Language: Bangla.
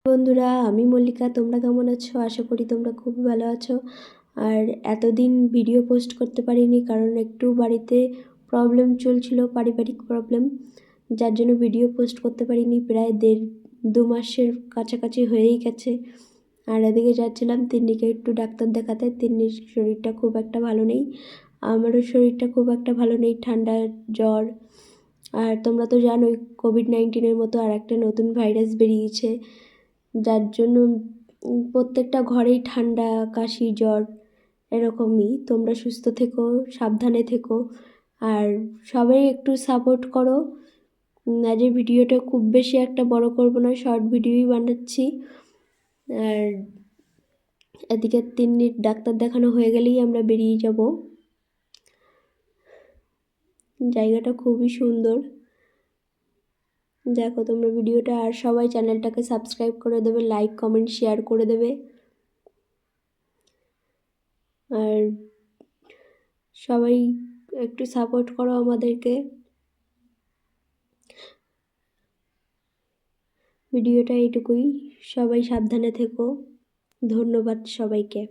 বন্ধুরা, আমি মল্লিকা। তোমরা কেমন আছো? আশা করি তোমরা খুব ভালো আছো। আর এতদিন ভিডিও পোস্ট করতে পারিনি, কারণ একটু বাড়িতে প্রবলেম চলছিল, পারিবারিক প্রবলেম, যার জন্য ভিডিও পোস্ট করতে পারিনি। প্রায় 1.5-2 মাসের কাছাকাছি হয়েই গেছে। আর এদিকে যাচ্ছিলাম তিন্নিকে একটু ডাক্তার দেখাতে। তিন্নির শরীরটা খুব একটা ভালো নেই, আমারও শরীরটা খুব একটা ভালো নেই, ঠান্ডা জ্বর। আর তোমরা তো জানোই কোভিড-19-এর মতো আর একটা নতুন ভাইরাস বেরিয়েছে, যার জন্য প্রত্যেকটা ঘরেই ঠান্ডা, কাশি, জ্বর এরকমই। তোমরা সুস্থ থেকো, সাবধানে থেকো, আর সবাই একটু সাপোর্ট করো। আজ এই ভিডিওটা খুব বেশি একটা বড় করব না, শর্ট ভিডিওই বানাচ্ছি। আর এদিকে তিন্নির ডাক্তার দেখানো হয়ে গেলেই আমরা বেরিয়ে যাব। জায়গাটা খুবই সুন্দর, দেখো তোমরা ভিডিওটা। আর সবাই চ্যানেলটাকে সাবস্ক্রাইব করে দেবে, লাইক কমেন্ট শেয়ার করে দেবে। আর সবাই একটু সাপোর্ট করো আমাদেরকে। ভিডিওটা এইটুকুই, সবাই সাবধানে থেকো। ধন্যবাদ সবাইকে।